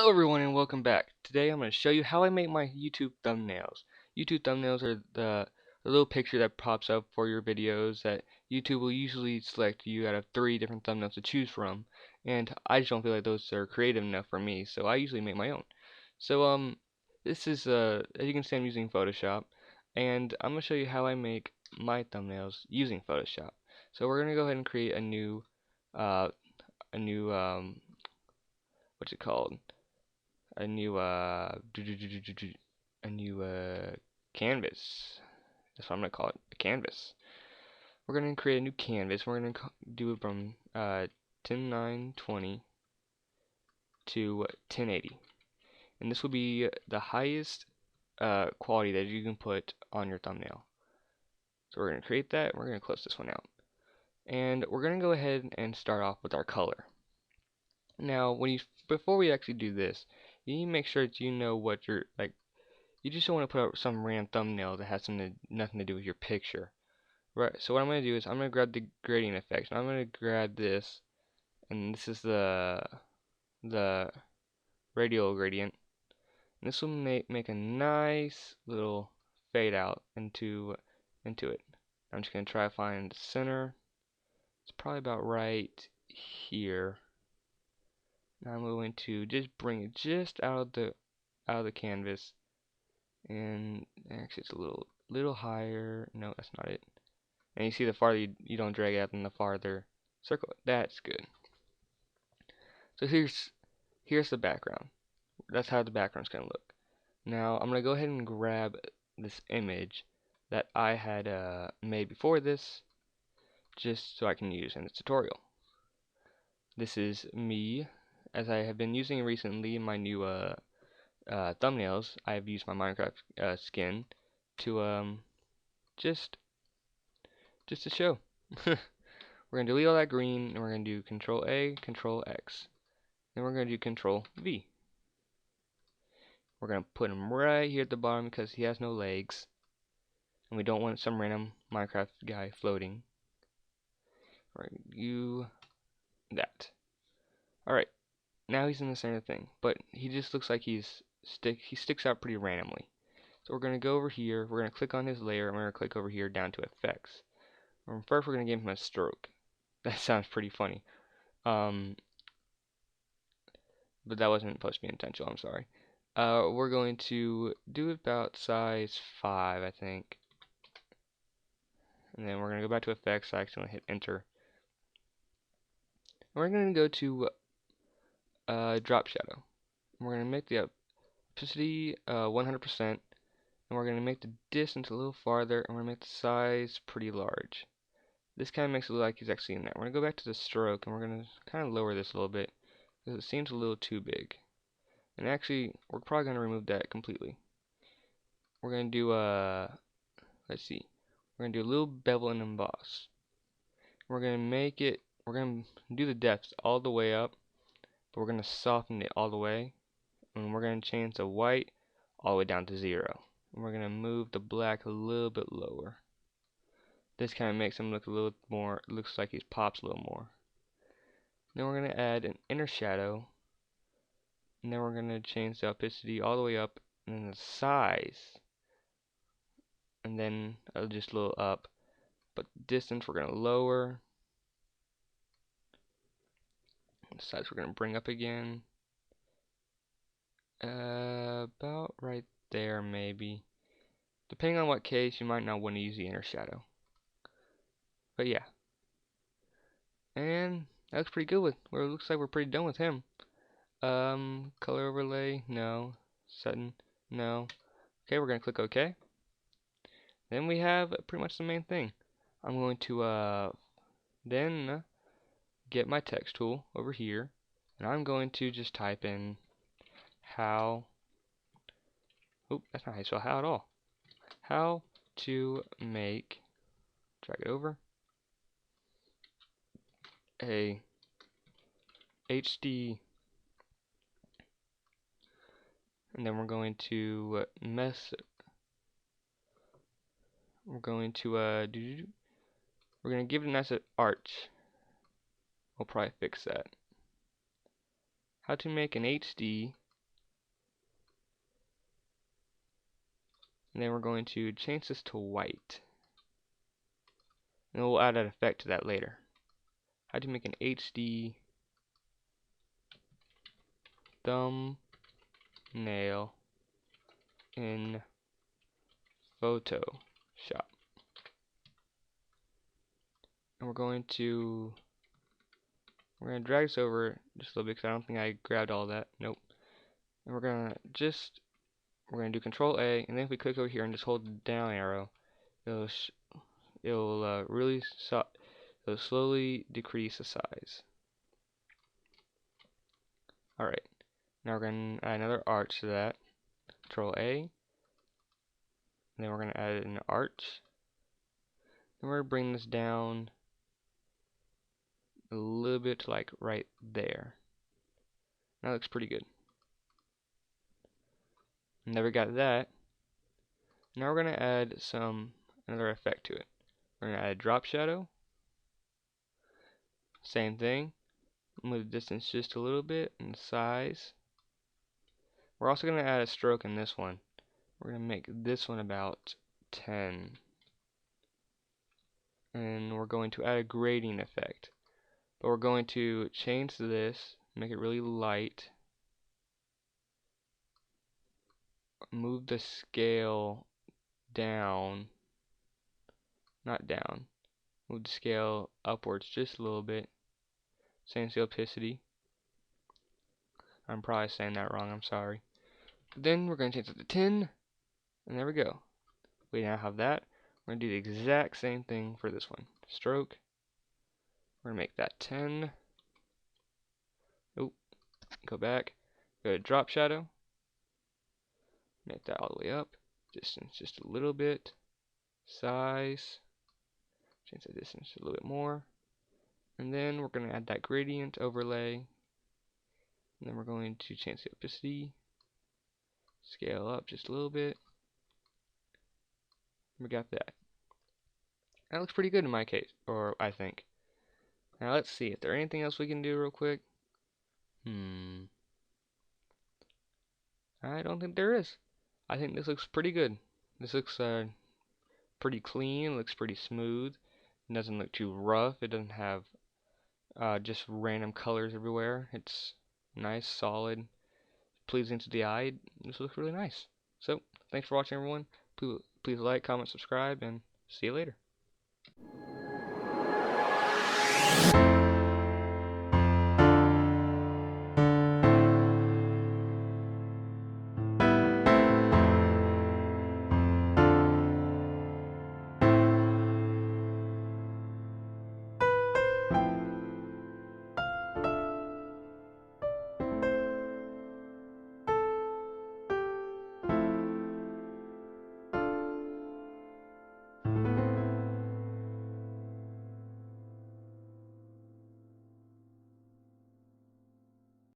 Hello everyone and welcome back. Today I'm going to show you how I make my YouTube thumbnails. YouTube thumbnails are the little picture that pops up for your videos that YouTube will usually select you out of 3 different thumbnails to choose from. And I just don't feel like those are creative enough for me, so I usually make my own. So this is as you can see I'm using Photoshop, and I'm going to show you how I make my thumbnails using Photoshop. So we're going to go ahead and create uh a new what's it called? a new a new canvas. That's what I'm gonna call it, a canvas. We're gonna create a new canvas. We're gonna do it from 10920 to 1080, and this will be the highest quality that you can put on your thumbnail. So we're gonna create that. We're gonna close this one out, and we're gonna go ahead and start off with our color. Now, before we actually do this, you need to make sure that you know what you're like. You just don't want to put up some random thumbnail that has nothing to do with your picture. Right, so what I'm going to do is I'm going to grab the gradient effects. And I'm going to grab this, and this is the radial gradient. And this will make a nice little fade out into it. I'm just going to try to find the center. It's probably about right here. Now I'm going to just bring it just out of the canvas. And actually it's a little higher. No, that's not it. And you see the farther you don't drag it out, then the farther circle it. That's good. So here's the background. That's how the background's gonna look. Now I'm gonna go ahead and grab this image that I had made before this, just so I can use in this tutorial. This is me, as I have been using recently in my new thumbnails. I have used my Minecraft skin to just to show. We're gonna delete all that green, and we're gonna do Control A, Control X. Then we're gonna do Control V. We're gonna put him right here at the bottom because he has no legs, and we don't want some random Minecraft guy floating. We're gonna do that. Alright, now he's in the center thing, but he just looks like he sticks out pretty randomly. So we're gonna go over here, we're gonna click on his layer, and we're gonna click over here down to effects. First we're gonna give him a stroke. That sounds pretty funny. But that wasn't supposed to be intentional, I'm sorry. We're going to do about size 5, I think. And then we're going to go back to effects. I accidentally hit enter. And we're going to go to drop shadow. We're going to make the opacity 100%. And we're going to make the distance a little farther. And we're going to make the size pretty large. This kind of makes it look like he's actually in there. We're going to go back to the stroke. And we're going to kind of lower this a little bit, because it seems a little too big. And actually, we're probably going to remove that completely. We're going to do, let's see. We're going to do a little bevel and emboss. We're going to do the depths all the way up, but we're going to soften it all the way. And we're going to change the white all the way down to 0. And we're going to move the black a little bit lower. This kind of makes him look a little more, looks like he pops a little more. Then we're going to add an inner shadow. And then we're going to change the opacity all the way up, and then the size. And then just a little up. But distance we're going to lower. The size we're going to bring up again. About right there maybe. Depending on what case, you might not want to use the inner shadow. But yeah. And that looks pretty good with, well, it looks like we're pretty done with him. Color overlay, no. Setting, no. Okay, we're going to click OK. Then we have pretty much the main thing. I'm going to then get my text tool over here, and I'm going to just type in how, oh, that's not how you spell how at all. How to make, drag it over, a HD, and then we're going to we're going to we're going to give it a nice arch. We'll probably fix that. How to make an HD And then we're going to change this to white. And we'll add an effect to that later. How to make an HD thumbnail in Photoshop. And we're going to drag this over just a little bit because I don't think I grabbed all that. Nope. And we're gonna do Control A, and then if we click over here and just hold the down arrow, it'll slowly decrease the size. Alright, now we're going to add another arch to that. Control A, and then we're going to add an arch. Then we're going to bring this down a little bit to like right there. That looks pretty good. Never got that. Now we're going to add another effect to it. We're going to add a drop shadow. Same thing. Move the distance just a little bit and size. We're also going to add a stroke in this one. We're going to make this one about 10. And we're going to add a gradient effect. But we're going to change this, make it really light. Move the scale down. Not down. Move the scale upwards just a little bit. Change the opacity. I'm probably saying that wrong, I'm sorry. Then we're going to change it to 10. And there we go. We now have that. We're going to do the exact same thing for this one. Stroke. We're going to make that 10. Oh, go back. Go to drop shadow. Make that all the way up. Distance just a little bit. Size. Change the distance a little bit more. And then we're going to add that gradient overlay. And then we're going to change the opacity. Scale up just a little bit. We got that. That looks pretty good in my case, or I think. Now let's see if there's anything else we can do real quick. I don't think there is. I think this looks pretty good. This looks pretty clean, looks pretty smooth. It doesn't look too rough. It doesn't have just random colors everywhere. It's nice, solid, pleasing to the eye. This looks really nice. So, thanks for watching, everyone. Please like, comment, subscribe, and see you later.